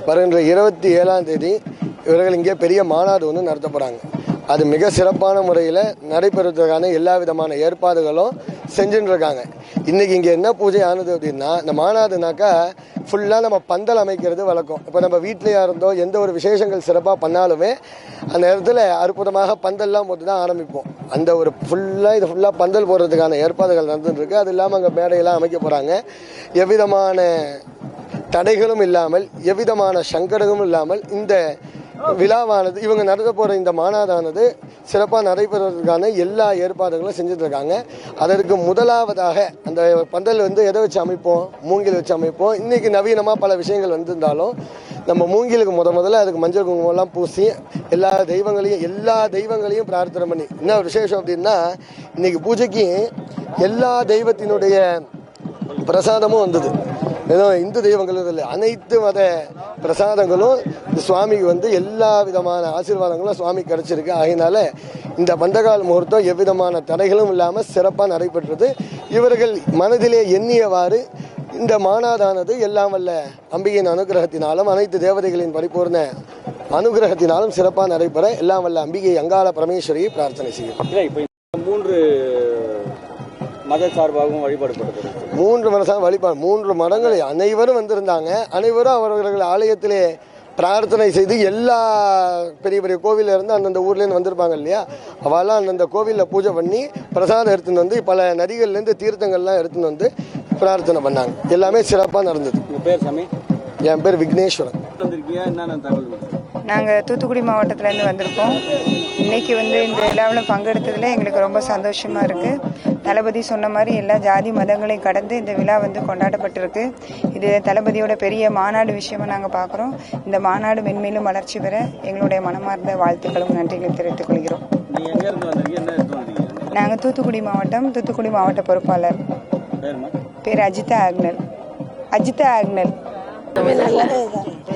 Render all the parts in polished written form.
வருகின்ற 27ஆம் தேதி இவர்கள் இங்கே பெரிய மாநாடு ஒன்று நடத்த போகிறாங்க. அது மிக சிறப்பான முறையில் நடைபெறுவதற்கான எல்லா விதமான ஏற்பாடுகளும் செஞ்சுட்டு இருக்காங்க. இன்றைக்கி இங்கே என்ன பூஜை ஆனது அப்படின்னா, இந்த மாநாடுனாக்கா ஃபுல்லாக நம்ம பந்தல் அமைக்கிறது வழக்கம். இப்போ நம்ம வீட்லேயா இருந்தோ எந்த ஒரு விசேஷங்கள் சிறப்பாக பண்ணாலுமே அந்த இடத்துல அற்புதமாக பந்தல்லாம் போட்டு தான் ஆரம்பிப்போம். அந்த ஒரு ஃபுல்லாக பந்தல் போடுறதுக்கான ஏற்பாடுகள் நடந்துட்டுருக்கு. அது இல்லாமல் அங்கே மேடையெல்லாம் அமைக்க போகிறாங்க. எவ்விதமான தடைகளும் இல்லாமல் எவ்விதமான சங்கடமும் இல்லாமல் இந்த விழாவானது இவங்க நடத்த போகிற இந்த மாநாடானது சிறப்பாக நடைபெறுவதற்கான எல்லா ஏற்பாடுகளும் செஞ்சுட்டு இருக்காங்க. அதற்கு முதலாவதாக அந்த பந்தல் எதை வச்சு அமைப்போம், மூங்கில் வச்சு அமைப்போம். இன்றைக்கி நவீனமாக பல விஷயங்கள் வந்திருந்தாலும் நம்ம மூங்கிலுக்கு முதல்ல அதுக்கு மஞ்சள் குங்குமம்லாம் பூசி எல்லா தெய்வங்களையும் பிரார்த்தனை பண்ணி, என்ன விசேஷம் அப்படின்னா இன்னைக்கு பூஜைக்கு எல்லா தெய்வத்தினுடைய பிரசாதமும் வந்தது. ஏதோ இந்து தெய்வங்கள் இல்லை, அனைத்து மத பிரசாதங்களும் இந்த சுவாமிக்கு எல்லா விதமான ஆசீர்வாதங்களும் சுவாமி கிடைச்சிருக்கு. ஆகையினால இந்த பந்தகால் முகூர்த்தம் எவ்விதமான தடைகளும் இல்லாமல் சிறப்பாக நடைபெற்றது. இவர்கள் மனதிலே எண்ணியவாறு இந்த மாநாடானது எல்லாம் வல்ல அம்பிகையின் அனுகிரகத்தினாலும் அனைத்து தேவதைகளின் பரிபூர்ண அனுகிரகத்தினாலும் சிறப்பாக நடைபெற எல்லாம் வல்ல அம்பிகை அங்காள பரமேஸ்வரியை பிரார்த்தனை செய்யும். மத சார்பாகவும் வழிபாடுபடுது. 3 மதம் வழிபாடு, 3 மடங்கள் அனைவரும் வந்திருந்தாங்க. அனைவரும் அவர்கள் ஆலயத்திலே பிரார்த்தனை செய்து எல்லா பெரிய பெரிய கோவிலில் இருந்து அந்தந்த ஊர்லேருந்து வந்திருப்பாங்க இல்லையா, அவெல்லாம் அந்தந்த கோவிலில் பூஜை பண்ணி பிரசாதம் எடுத்துன்னு வந்து பல நதிகள்லேருந்து தீர்த்தங்கள்லாம் எடுத்துன்னு வந்து பிரார்த்தனை பண்ணாங்க. எல்லாமே சிறப்பாக நடந்தது. உங்கள் பேர் சாமி? என் பேர் விக்னேஸ்வரன். என்னென்ன தகவல்? நாங்கள் தூத்துக்குடி மாவட்டத்திலேருந்து வந்திருக்கோம். இன்றைக்கி இந்த விழாவில் பங்கெடுத்ததில் எங்களுக்கு ரொம்ப சந்தோஷமாக இருக்குது. தளபதி சொன்ன மாதிரி எல்லா ஜாதி மதங்களையும் கடந்து இந்த விழா கொண்டாடப்பட்டிருக்கு. இது தளபதியோட பெரிய மாநாடு விஷயமா நாங்கள் பார்க்குறோம். இந்த மாநாடு மென்மேலும் வளர்ச்சி பெற எங்களுடைய மனமார்ந்த வாழ்த்துக்களும் நன்றிகளை தெரிவித்துக் கொள்கிறோம். நாங்கள் தூத்துக்குடி மாவட்ட பொறுப்பாளர். பேர் அஜிதா ஆக்னல்.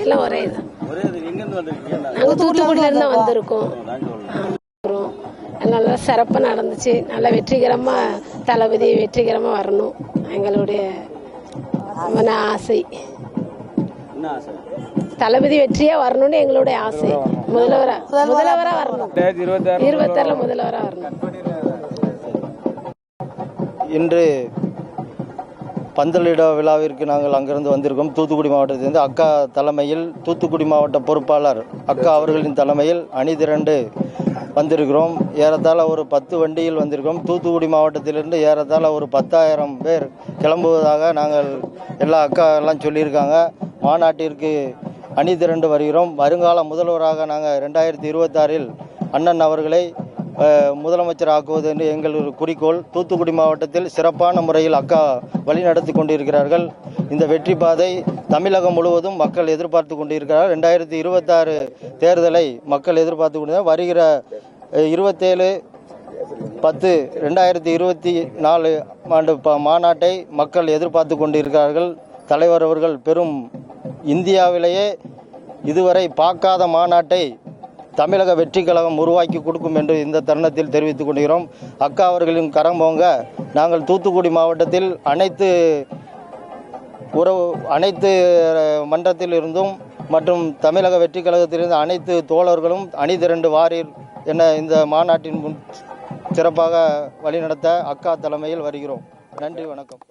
எல்லாம் ஒரே தான். நாங்கள் தூத்துக்குடியில இருந்து வந்திருக்கோம். நல்லா சிறப்பாக நடந்துச்சு. நல்லா வெற்றிகரமாக தளபதி வெற்றிகரமாக வரணும் எங்களுடைய ஆசை. தளபதி வெற்றியா வரணும்னு எங்களுடைய ஆசை. முதல்வரா வரணும். 26 முதல்வரா வரணும். இன்று பந்தலிட விழாவிற்கு நாங்கள் அங்கிருந்து வந்திருக்கோம். தூத்துக்குடி மாவட்டத்திலிருந்து அக்கா தலைமையில், தூத்துக்குடி மாவட்ட பொறுப்பாளர் அக்கா அவர்களின் தலைமையில் அணிதிரண்டு வந்திருக்கிறோம். ஏறத்தாழ ஒரு 10 வண்டியில் வந்திருக்கோம். தூத்துக்குடி மாவட்டத்திலிருந்து ஏறத்தாழ ஒரு 10,000 பேர் கிளம்புவதாக நாங்கள் எல்லா அக்கா எல்லாம் சொல்லியிருக்காங்க. மாநாட்டிற்கு அணிதிரண்டு வருகிறோம். வருங்கால முதல்வராக நாங்கள் 2026 அண்ணன் அவர்களை முதலமைச்சர் ஆக்குவது என்று எங்கள் ஒரு குறிக்கோள். தூத்துக்குடி மாவட்டத்தில் சிறப்பான முறையில் அக்கா வழிநடத்தி கொண்டிருக்கிறார்கள். இந்த வெற்றி பாதை தமிழகம் முழுவதும் மக்கள் எதிர்பார்த்து கொண்டிருக்கிறார்கள். 2026 தேர்தலை மக்கள் எதிர்பார்த்து கொண்டு வருகிற 27/10/2024 ஆண்டு மாநாட்டை மக்கள் எதிர்பார்த்து கொண்டிருக்கிறார்கள். தலைவர் அவர்கள் பெரும் இந்தியாவிலேயே இதுவரை பார்க்காத மாநாட்டை தமிழக வெற்றி கழகம் உருவாக்கி கொடுக்கும் என்று இந்த தருணத்தில் தெரிவித்துக் கொள்கிறோம். அக்கா அவர்களின் கரம் போங்க. நாங்கள் தூத்துக்குடி மாவட்டத்தில் அனைத்து மன்றத்தில் இருந்தும் மற்றும் தமிழக வெற்றி கழகத்திலிருந்து அனைத்து தோழர்களும் அணிதிரண்டு வாரீர் என இந்த மாநாட்டின் சிறப்பாக வழிநடத்த அக்கா தலைமையில் வருகிறோம். நன்றி, வணக்கம்.